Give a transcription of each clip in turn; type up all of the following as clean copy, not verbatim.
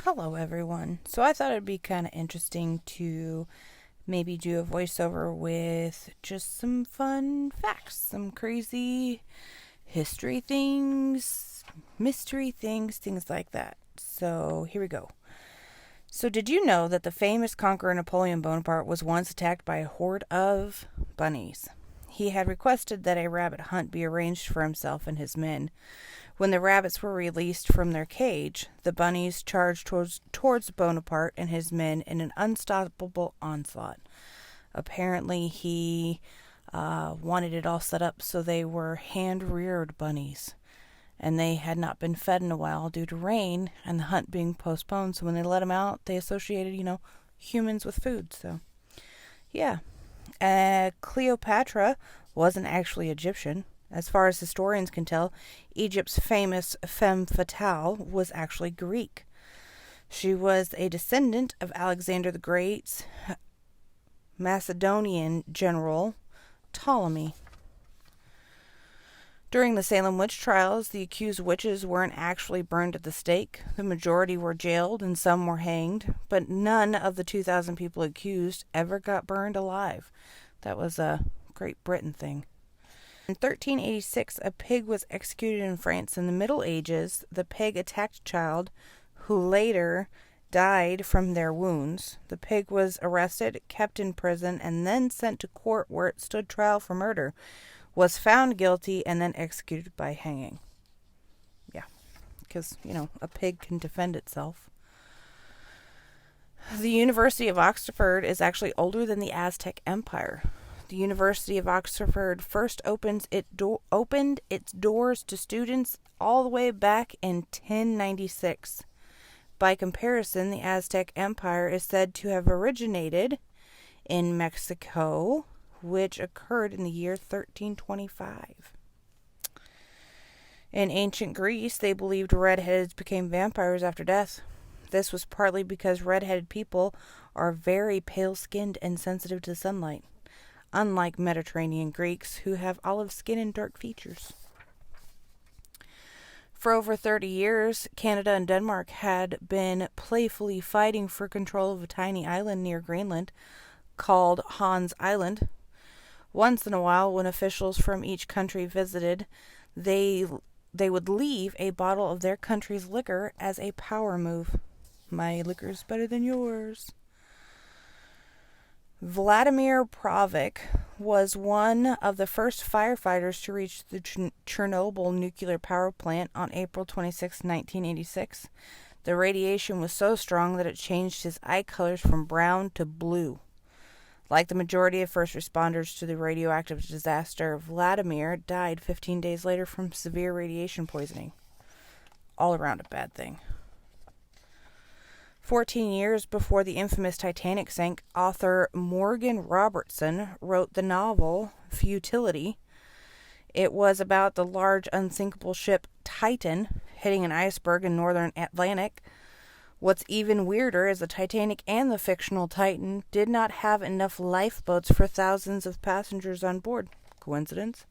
Hello, everyone. So I thought it'd be kind of interesting to maybe do a voiceover with just some fun facts, some crazy history things, mystery things, things like that. So here we go. So did you know that the famous conqueror Napoleon Bonaparte was once attacked by a horde of bunnies? He had requested that a rabbit hunt be arranged for himself and his men. When the rabbits were released from their cage, the bunnies charged towards Bonaparte and his men in an unstoppable onslaught. Apparently, he wanted it all set up so they were hand-reared bunnies, and they had not been fed in a while due to rain and the hunt being postponed. So when they let them out, they associated, humans with food. So, yeah. Cleopatra wasn't actually Egyptian. As far as historians can tell, Egypt's famous femme fatale was actually Greek. She was a descendant of Alexander the Great's Macedonian general Ptolemy. During the Salem witch trials, the accused witches weren't actually burned at the stake. The majority were jailed and some were hanged, but none of the 2,000 people accused ever got burned alive. That was a Great Britain thing. In 1386, a pig was executed in France. In the Middle Ages, the pig attacked a child who later died from their wounds. The pig was arrested, kept in prison, and then sent to court where it stood trial for murder, was found guilty, and then executed by hanging. Yeah, because, a pig can defend itself. The University of Oxford is actually older than the Aztec Empire. The University of Oxford first opened its doors to students all the way back in 1096. By comparison, the Aztec Empire is said to have originated in Mexico, which occurred in the year 1325. In ancient Greece, they believed redheads became vampires after death. This was partly because redheaded people are very pale-skinned and sensitive to sunlight, unlike Mediterranean Greeks, who have olive skin and dark features. For over 30 years, Canada and Denmark had been playfully fighting for control of a tiny island near Greenland called Hans Island. Once in a while, when officials from each country visited, they would leave a bottle of their country's liquor as a power move. My liquor's better than yours. Vladimir Pravik was one of the first firefighters to reach the Chernobyl nuclear power plant on April 26, 1986. The radiation was so strong that it changed his eye colors from brown to blue. Like the majority of first responders to the radioactive disaster, Vladimir died 15 days later from severe radiation poisoning. All around a bad thing. 14 years before the infamous Titanic sank, author Morgan Robertson wrote the novel Futility. It was about the large unsinkable ship Titan hitting an iceberg in northern Atlantic. What's even weirder is the Titanic and the fictional Titan did not have enough lifeboats for thousands of passengers on board. Coincidence?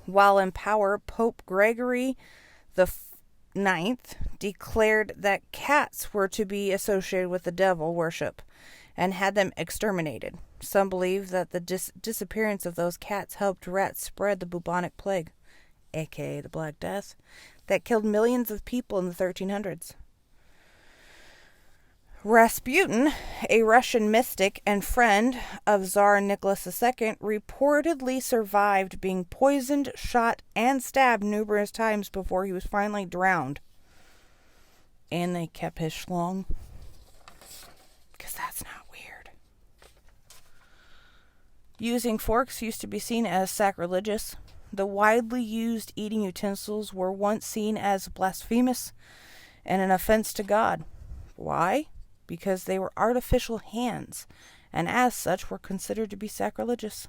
While in power, Pope Gregory the Ninth declared that cats were to be associated with the devil worship and had them exterminated. Some believe that the disappearance of those cats helped rats spread the bubonic plague, aka the Black Death, that killed millions of people in the 1300s. Rasputin, a Russian mystic and friend of Tsar Nicholas II, reportedly survived being poisoned, shot, and stabbed numerous times before he was finally drowned. And they kept his schlong. Because that's not weird. Using forks used to be seen as sacrilegious. The widely used eating utensils were once seen as blasphemous and an offense to God. Why? Because they were artificial hands, and as such were considered to be sacrilegious.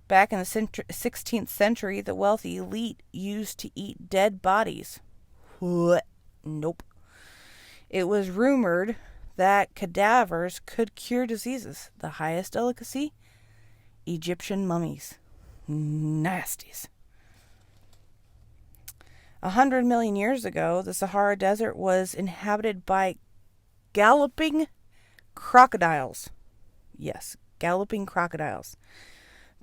Back in the 16th century, the wealthy elite used to eat dead bodies. What? Nope. It was rumored that cadavers could cure diseases. The highest delicacy? Egyptian mummies. Nasties. 100 million years ago, the Sahara Desert was inhabited by galloping crocodiles. Yes, galloping crocodiles.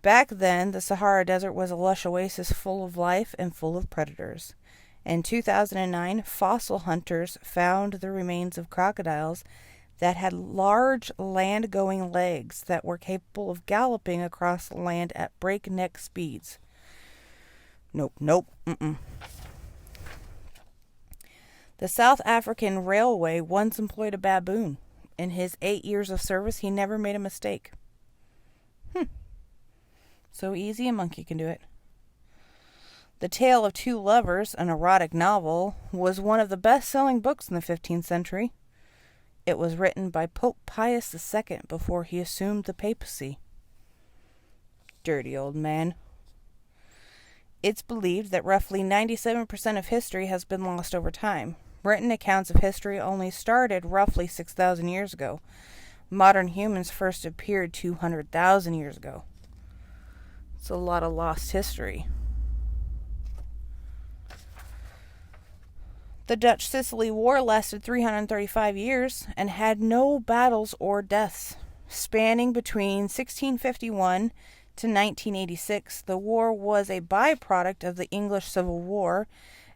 Back then, the Sahara Desert was a lush oasis full of life and full of predators. In 2009, fossil hunters found the remains of crocodiles that had large land-going legs that were capable of galloping across the land at breakneck speeds. Nope. The South African Railway once employed a baboon. In his 8 years of service, he never made a mistake. So easy a monkey can do it. The Tale of Two Lovers, an erotic novel, was one of the best-selling books in the 15th century. It was written by Pope Pius II before he assumed the papacy. Dirty old man. It's believed that roughly 97% of history has been lost over time. Written accounts of history only started roughly 6,000 years ago. Modern humans first appeared 200,000 years ago. It's a lot of lost history. The Dutch Sicily War lasted 335 years and had no battles or deaths. Spanning between 1651 to 1986, the war was a byproduct of the English Civil War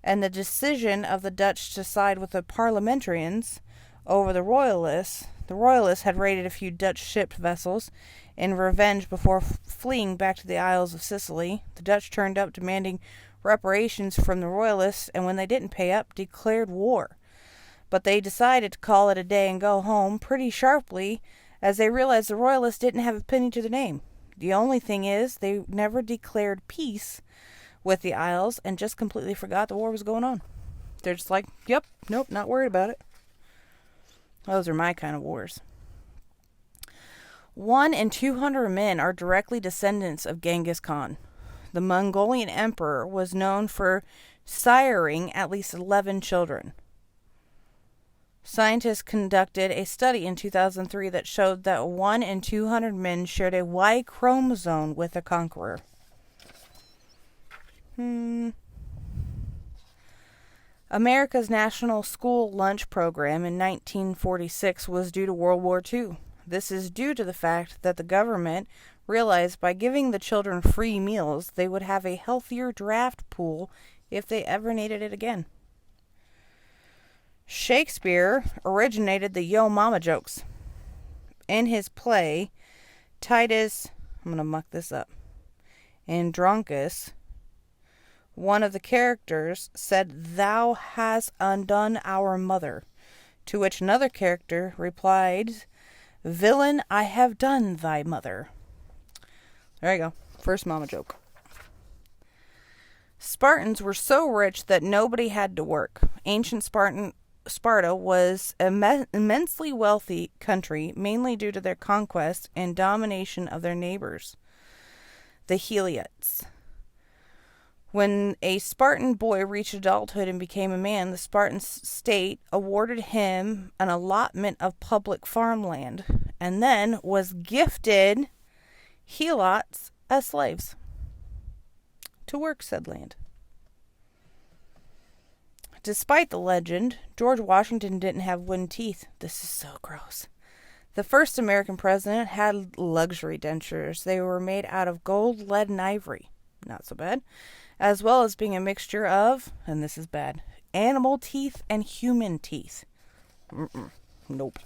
and the decision of the Dutch to side with the parliamentarians over the Royalists. The Royalists had raided a few Dutch-shipped vessels in revenge before fleeing back to the Isles of Sicily. The Dutch turned up demanding reparations from the Royalists, and when they didn't pay up, declared war. But they decided to call it a day and go home pretty sharply, as they realized the Royalists didn't have a penny to their name. The only thing is, they never declared peace with the Isles and just completely forgot the war was going on. They're just like, yep, nope, not worried about it. Those are my kind of wars. 1 in 200 men are directly descendants of Genghis Khan. The Mongolian emperor was known for siring at least 11 children. Scientists conducted a study in 2003 that showed that 1 in 200 men shared a Y chromosome with a conqueror. America's National School Lunch Program in 1946 was due to World War II. This is due to the fact that the government realized by giving the children free meals, they would have a healthier draft pool if they ever needed it again. Shakespeare originated the Yo Mama jokes. In his play, Titus, I'm going to muck this up, Andronicus, one of the characters said, "Thou hast undone our mother," to which another character replied, "Villain, I have done thy mother." There you go. First mama joke. Spartans were so rich that nobody had to work. Ancient Sparta was an immensely wealthy country, mainly due to their conquest and domination of their neighbors, the Heliots. When a Spartan boy reached adulthood and became a man, the Spartan state awarded him an allotment of public farmland and then was gifted Helots as slaves to work said land. Despite the legend, George Washington didn't have wooden teeth. This is so gross. The first American president had luxury dentures. They were made out of gold, lead, and ivory. Not so bad. As well as being a mixture of, and this is bad, animal teeth and human teeth. Nope.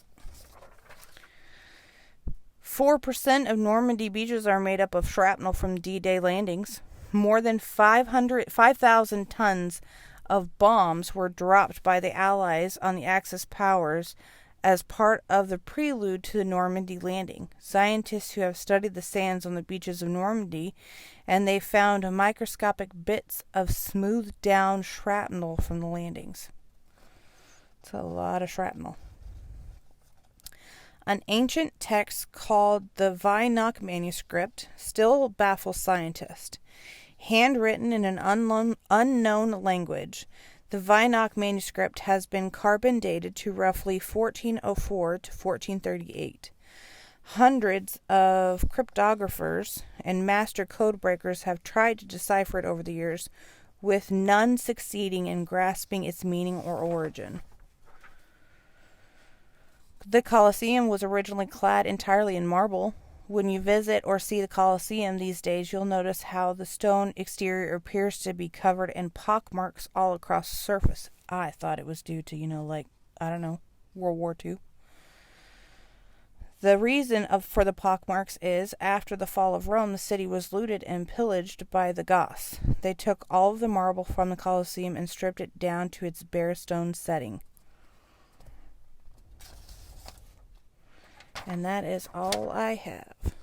4% of Normandy beaches are made up of shrapnel from D-Day landings. More than 5,000 tons of bombs were dropped by the Allies on the Axis powers as part of the prelude to the Normandy landing. Scientists who have studied the sands on the beaches of Normandy, and they found microscopic bits of smoothed down shrapnel from the landings. It's a lot of shrapnel. An ancient text called the Vinach manuscript still baffles scientists. Handwritten in an unknown language, the Vinach manuscript has been carbon dated to roughly 1404 to 1438. Hundreds of cryptographers and master code breakers have tried to decipher it over the years with none succeeding in grasping its meaning or origin. The Colosseum was originally clad entirely in marble. When you visit or see the Colosseum these days, you'll notice how the stone exterior appears to be covered in pockmarks all across the surface. I thought it was due to, World War II. The reason for the pockmarks is, after the fall of Rome, the city was looted and pillaged by the Goths. They took all of the marble from the Colosseum and stripped it down to its bare stone setting. And that is all I have.